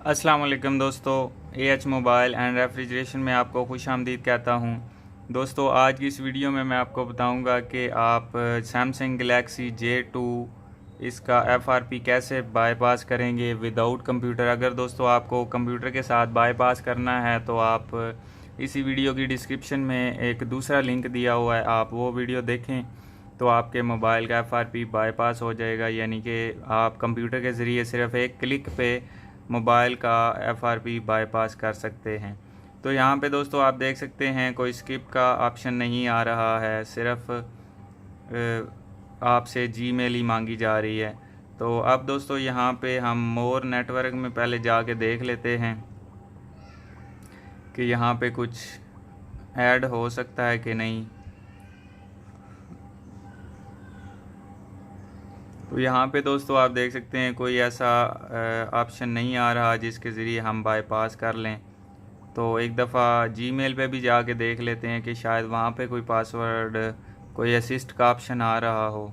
अस्सलाम वालेकुम दोस्तों, एएच मोबाइल एंड रेफ्रिजरेशन में आपको खुशामदीद कहता हूं। दोस्तों, आज की इस वीडियो में मैं आपको बताऊंगा कि आप सैमसंग गैलेक्सी J2 इसका एफआरपी कैसे बाईपास करेंगे विदाउट कंप्यूटर। अगर दोस्तों आपको कंप्यूटर के साथ बाईपास करना है तो आप इसी वीडियो की डिस्क्रिप्शन में एक दूसरा लिंक दिया हुआ है, आप वो वीडियो देखें तो आपके मोबाइल का एफआरपी बाईपास हो जाएगा। यानी कि आप कंप्यूटर के ज़रिए सिर्फ एक क्लिक पे मोबाइल का एफआरपी बाईपास कर सकते हैं। तो यहाँ पे दोस्तों आप देख सकते हैं कोई स्किप का ऑप्शन नहीं आ रहा है, सिर्फ आपसे जीमेल ही मांगी जा रही है। तो अब दोस्तों यहाँ पे हम मोर नेटवर्क में पहले जाके देख लेते हैं कि यहाँ पे कुछ ऐड हो सकता है कि नहीं। तो यहाँ पे दोस्तों आप देख सकते हैं कोई ऐसा ऑप्शन नहीं आ रहा जिसके ज़रिए हम बाईपास कर लें। तो एक दफ़ा जीमेल पे भी जाके देख लेते हैं कि शायद वहाँ पे कोई पासवर्ड, कोई असिस्ट का ऑप्शन आ रहा हो।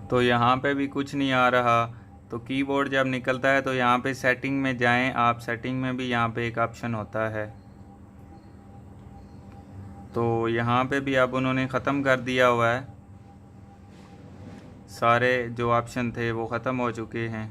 तो यहाँ पे भी कुछ नहीं आ रहा। तो कीबोर्ड जब निकलता है तो यहाँ पे सेटिंग में जाएं आप, सेटिंग में भी यहाँ पे एक ऑप्शन होता है। तो यहाँ पे भी अब उन्होंने ख़त्म कर दिया हुआ है, सारे जो ऑप्शन थे वो ख़त्म हो चुके हैं।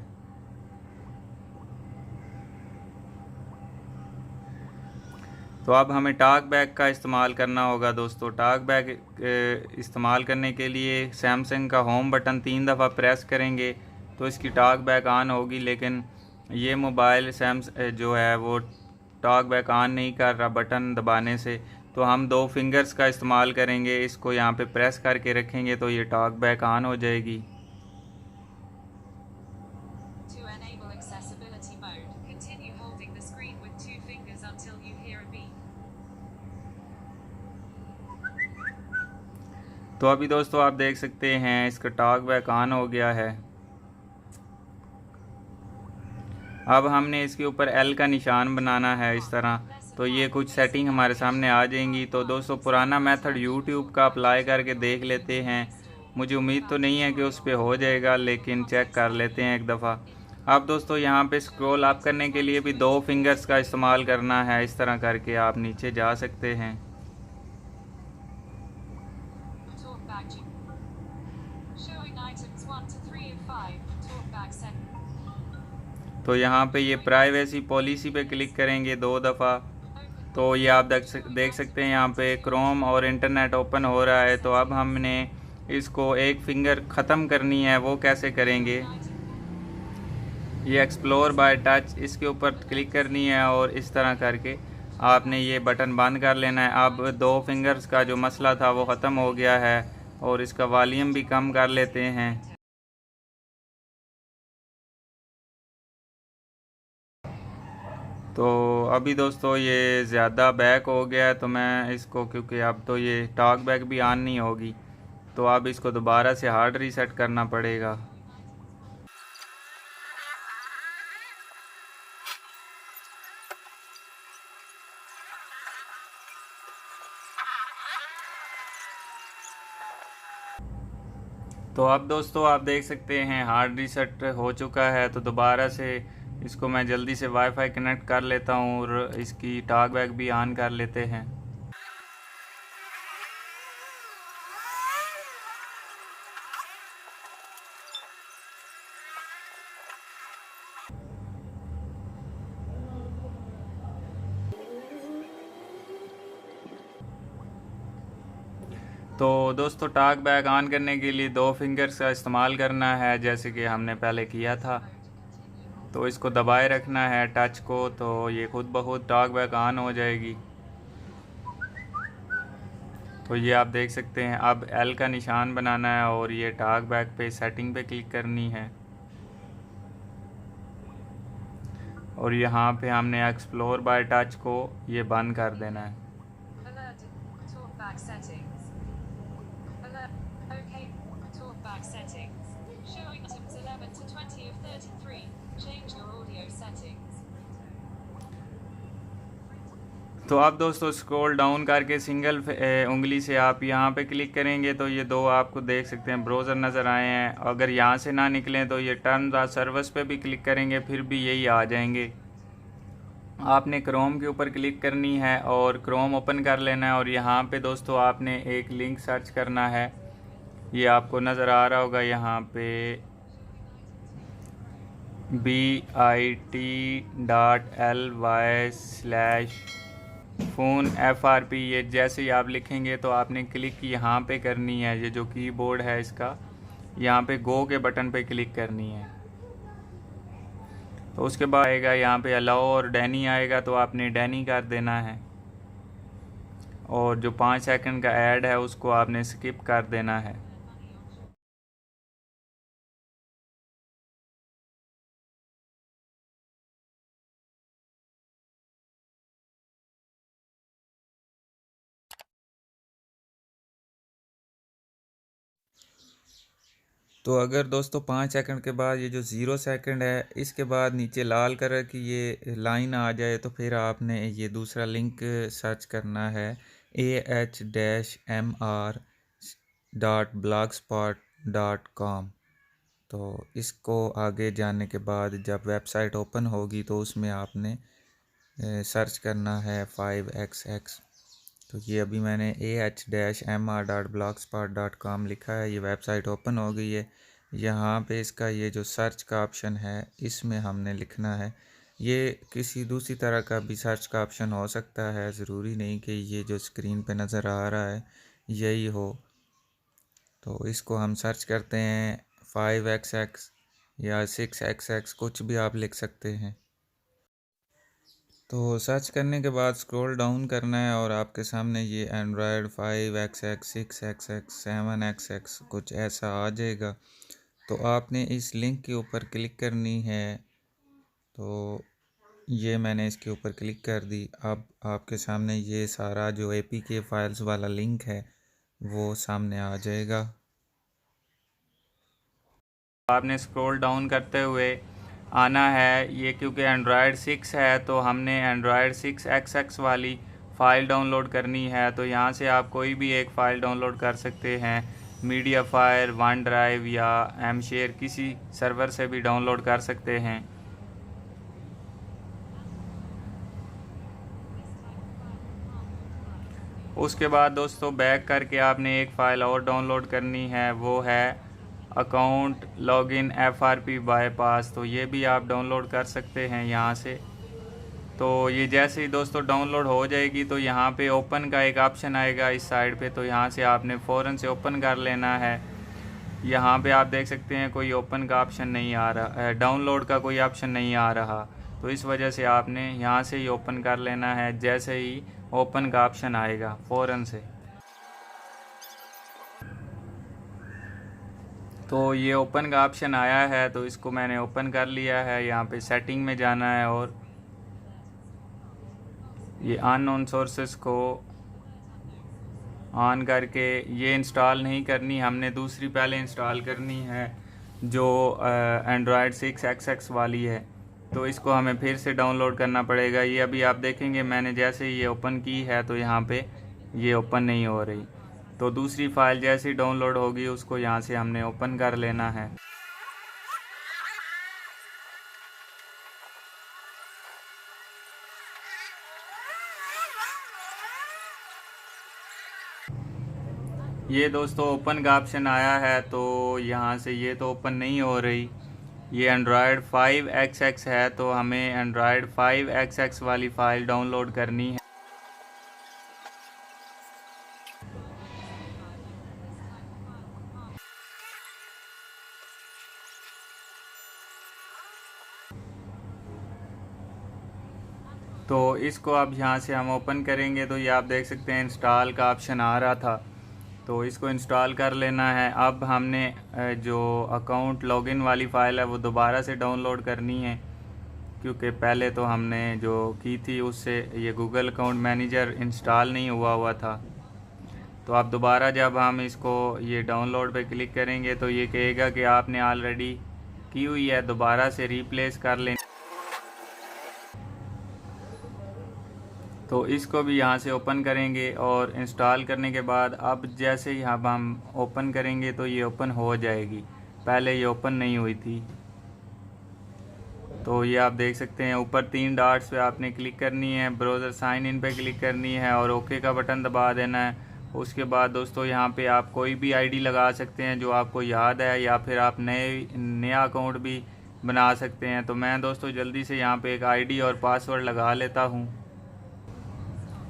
तो अब हमें टॉक बैक का इस्तेमाल करना होगा दोस्तों। टॉक बैक इस्तेमाल करने के लिए सैमसंग का होम बटन 3 दफ़ा प्रेस करेंगे तो इसकी टॉक बैक ऑन होगी, लेकिन ये मोबाइल जो है वो टॉक बैक ऑन नहीं कर रहा बटन दबाने से। तो हम 2 फिंगर्स का इस्तेमाल करेंगे, इसको यहाँ पे प्रेस करके रखेंगे तो ये टॉक बैक ऑन हो जाएगी। तो अभी दोस्तों आप देख सकते हैं इसका टॉक बैक ऑन हो गया है। अब हमने इसके ऊपर एल का निशान बनाना है इस तरह, तो ये कुछ सेटिंग हमारे सामने आ जाएंगी। तो दोस्तों पुराना मेथड यूट्यूब का अप्लाई करके देख लेते हैं, मुझे उम्मीद तो नहीं है कि उस पर हो जाएगा, लेकिन चेक कर लेते हैं एक दफ़ा। अब दोस्तों यहाँ पे स्क्रॉल अप करने के लिए भी 2 फिंगर्स का इस्तेमाल करना है, इस तरह करके आप नीचे जा सकते हैं। तो यहाँ पे ये प्राइवेसी पॉलिसी पे क्लिक करेंगे 2 दफ़ा, तो ये आप देख सकते हैं यहाँ पे क्रोम और इंटरनेट ओपन हो रहा है। तो अब हमने इसको एक फिंगर ख़त्म करनी है, वो कैसे करेंगे, ये एक्सप्लोर बाय टच, इसके ऊपर क्लिक करनी है और इस तरह करके आपने ये बटन बंद कर लेना है। अब 2 फिंगर्स का जो मसला था वो ख़त्म हो गया है और इसका वॉल्यूम भी कम कर लेते हैं। तो अभी दोस्तों ये ज़्यादा बैक हो गया है, तो मैं इसको, क्योंकि अब तो ये टॉक बैक भी ऑन नहीं होगी, तो अब इसको दोबारा से हार्ड रीसेट करना पड़ेगा। तो अब दोस्तों आप देख सकते हैं हार्ड रीसेट हो चुका है। तो दोबारा से इसको मैं जल्दी से वाईफाई कनेक्ट कर लेता हूँ और इसकी टॉक बैक भी ऑन कर लेते हैं। तो दोस्तों टॉक बैक ऑन करने के लिए 2 फिंगर्स का इस्तेमाल करना है, जैसे कि हमने पहले किया था। तो इसको दबाए रखना है टच को, तो ये खुद ब खुद टॉक बैक ऑन हो जाएगी। तो ये आप देख सकते हैं अब एल का निशान बनाना है और ये टॉक बैक पे सेटिंग पे क्लिक करनी है और यहाँ पे हमने एक्सप्लोर बाय टच को ये बंद कर देना है। तो आप दोस्तों स्क्रॉल डाउन करके सिंगल उंगली से आप यहाँ पे क्लिक करेंगे तो ये दो आपको देख सकते हैं ब्राउज़र नज़र आए हैं। अगर यहाँ से ना निकलें तो ये टर्न द सर्विस पे भी क्लिक करेंगे, फिर भी यही आ जाएंगे। आपने क्रोम के ऊपर क्लिक करनी है और क्रोम ओपन कर लेना है और यहाँ पे दोस्तों आपने एक लिंक सर्च करना है। ये आपको नज़र आ रहा होगा यहाँ पे bit.ly/phone FRP। ये जैसे ही आप लिखेंगे तो आपने क्लिक यहाँ पे करनी है। ये जो कीबोर्ड है इसका, यहाँ पे गो के बटन पे क्लिक करनी है। तो उसके बाद आएगा यहाँ पे अलाउ और डैनी आएगा, तो आपने डैनी कर देना है और जो 5 सेकंड का ऐड है उसको आपने स्किप कर देना है। तो अगर दोस्तों 5 सेकंड के बाद ये जो 0 सेकंड है इसके बाद नीचे लाल कलर की ये लाइन आ जाए तो फिर आपने ये दूसरा लिंक सर्च करना है ah-mr.blogspot.com। तो इसको आगे जाने के बाद जब वेबसाइट ओपन होगी तो उसमें आपने सर्च करना है 5xx। तो ये अभी मैंने ah-mr.blogspot.com लिखा है, ये वेबसाइट ओपन हो गई है। यहाँ पे इसका ये जो सर्च का ऑप्शन है इसमें हमने लिखना है। ये किसी दूसरी तरह का भी सर्च का ऑप्शन हो सकता है, ज़रूरी नहीं कि ये जो स्क्रीन पे नज़र आ रहा है यही हो। तो इसको हम सर्च करते हैं 5xx या 6xx, कुछ भी आप लिख सकते हैं। तो सर्च करने के बाद स्क्रॉल डाउन करना है और आपके सामने ये एंड्रॉयड 5xx 6xx 7xx कुछ ऐसा आ जाएगा। तो आपने इस लिंक के ऊपर क्लिक करनी है। तो ये मैंने इसके ऊपर क्लिक कर दी। अब आपके सामने ये सारा जो APK फाइल्स वाला लिंक है वो सामने आ जाएगा। आपने स्क्रॉल डाउन करते हुए आना है। ये क्योंकि एंड्रॉयड 6 है तो हमने एंड्रॉयड 6xx वाली फ़ाइल डाउनलोड करनी है। तो यहाँ से आप कोई भी एक फ़ाइल डाउनलोड कर सकते हैं, मीडिया फायर, वन ड्राइव या एमशेयर, किसी सर्वर से भी डाउनलोड कर सकते हैं। उसके बाद दोस्तों बैक करके आपने एक फ़ाइल और डाउनलोड करनी है, वो है अकाउंट लॉगिन FRP बाईपास। तो ये भी आप डाउनलोड कर सकते हैं यहाँ से। तो ये जैसे ही दोस्तों डाउनलोड हो जाएगी तो यहाँ पे ओपन का एक ऑप्शन आएगा इस साइड पे, तो यहाँ से आपने फ़ौरन से ओपन कर लेना है। यहाँ पे आप देख सकते हैं कोई ओपन का ऑप्शन नहीं आ रहा, डाउनलोड का कोई ऑप्शन नहीं आ रहा। तो इस वजह से आपने यहाँ से ही ओपन कर लेना है। जैसे ही ओपन का ऑप्शन आएगा फ़ौरन से। तो ये ओपन का ऑप्शन आया है तो इसको मैंने ओपन कर लिया है। यहाँ पे सेटिंग में जाना है और ये अननोन सोर्सेस को ऑन करके, ये इंस्टॉल नहीं करनी, हमने दूसरी पहले इंस्टॉल करनी है जो एंड्रॉयड 6xx वाली है। तो इसको हमें फिर से डाउनलोड करना पड़ेगा। ये अभी आप देखेंगे मैंने जैसे ही ये ओपन की है तो यहाँ पे ये ओपन नहीं हो रही। तो दूसरी फ़ाइल जैसे ही डाउनलोड होगी उसको यहाँ से हमने ओपन कर लेना है। ये दोस्तों ओपन का ऑप्शन आया है तो यहाँ से ये तो ओपन नहीं हो रही। ये एंड्रॉयड 5xx है तो हमें एंड्रॉयड 5xx वाली फ़ाइल डाउनलोड करनी है। तो इसको अब यहाँ से हम ओपन करेंगे तो ये आप देख सकते हैं इंस्टॉल का ऑप्शन आ रहा था, तो इसको इंस्टॉल कर लेना है। अब हमने जो अकाउंट लॉगिन वाली फ़ाइल है वो दोबारा से डाउनलोड करनी है, क्योंकि पहले तो हमने जो की थी उससे ये गूगल अकाउंट मैनेजर इंस्टॉल नहीं हुआ था। तो अब दोबारा जब हम इसको ये डाउनलोड पे क्लिक करेंगे तो ये कहेगा कि आपने ऑलरेडी की हुई है, दोबारा से रिप्लेस कर लें। तो इसको भी यहाँ से ओपन करेंगे और इंस्टॉल करने के बाद अब जैसे ही हम ओपन करेंगे तो ये ओपन हो जाएगी। पहले ये ओपन नहीं हुई थी। तो ये आप देख सकते हैं ऊपर 3 डॉट्स पे आपने क्लिक करनी है, ब्राउज़र साइन इन पे क्लिक करनी है और ओके का बटन दबा देना है। उसके बाद दोस्तों यहाँ पे आप कोई भी आईडी लगा सकते हैं जो आपको याद है, या फिर आप नया अकाउंट भी बना सकते हैं। तो मैं दोस्तों जल्दी से यहाँ पे एक आईडी और पासवर्ड लगा लेता हूँ।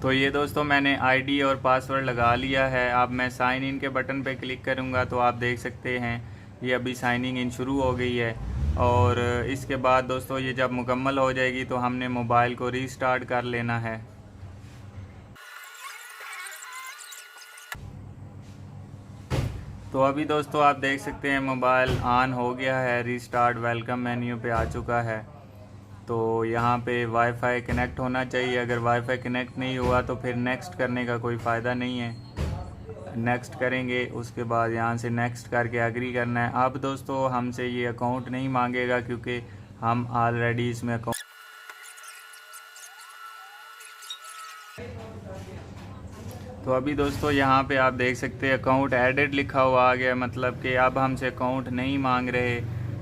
तो ये दोस्तों मैंने आईडी और पासवर्ड लगा लिया है। अब मैं साइन इन के बटन पे क्लिक करूँगा तो आप देख सकते हैं ये अभी साइनिंग इन शुरू हो गई है। और इसके बाद दोस्तों ये जब मुकम्मल हो जाएगी तो हमने मोबाइल को रीस्टार्ट कर लेना है। तो अभी दोस्तों आप देख सकते हैं मोबाइल ऑन हो गया है, रीस्टार्ट वेलकम मेन्यू पे आ चुका है। तो यहाँ पे वाईफाई कनेक्ट होना चाहिए। अगर वाईफाई कनेक्ट नहीं हुआ तो फिर नेक्स्ट करने का कोई फ़ायदा नहीं है। नेक्स्ट करेंगे, उसके बाद यहाँ से नेक्स्ट करके एग्री करना है। अब दोस्तों हमसे ये अकाउंट नहीं मांगेगा क्योंकि हम ऑलरेडी इसमें अकाउंट। तो अभी दोस्तों यहाँ पे आप देख सकते हैं अकाउंट एडेड लिखा हुआ आ गया, मतलब कि अब हमसे अकाउंट नहीं मांग रहे।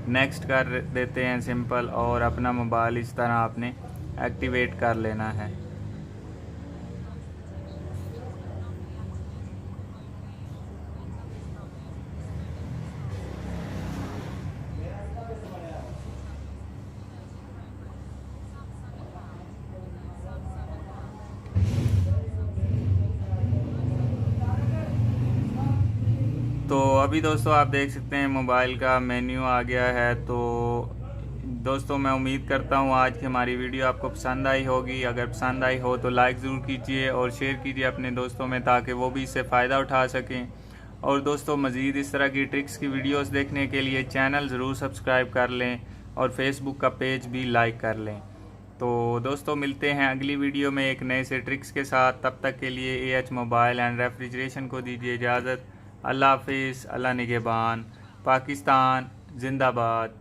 नेक्स्ट कर देते हैं सिंपल, और अपना मोबाइल इस तरह आपने एक्टिवेट कर लेना है। तो अभी दोस्तों आप देख सकते हैं मोबाइल का मेन्यू आ गया है। तो दोस्तों मैं उम्मीद करता हूँ आज की हमारी वीडियो आपको पसंद आई होगी। अगर पसंद आई हो तो लाइक ज़रूर कीजिए और शेयर कीजिए अपने दोस्तों में, ताकि वो भी इससे फ़ायदा उठा सकें। और दोस्तों मज़ीद इस तरह की ट्रिक्स की वीडियोस देखने के लिए चैनल ज़रूर सब्सक्राइब कर लें और फेसबुक का पेज भी लाइक कर लें। तो दोस्तों मिलते हैं अगली वीडियो में एक नए से ट्रिक्स के साथ। तब तक के लिए AH मोबाइल एंड रेफ्रिजरेशन को दीजिए इजाज़त। अल्लाह हाफिज़, अल्लाह निगहबान, पाकिस्तान जिंदाबाद।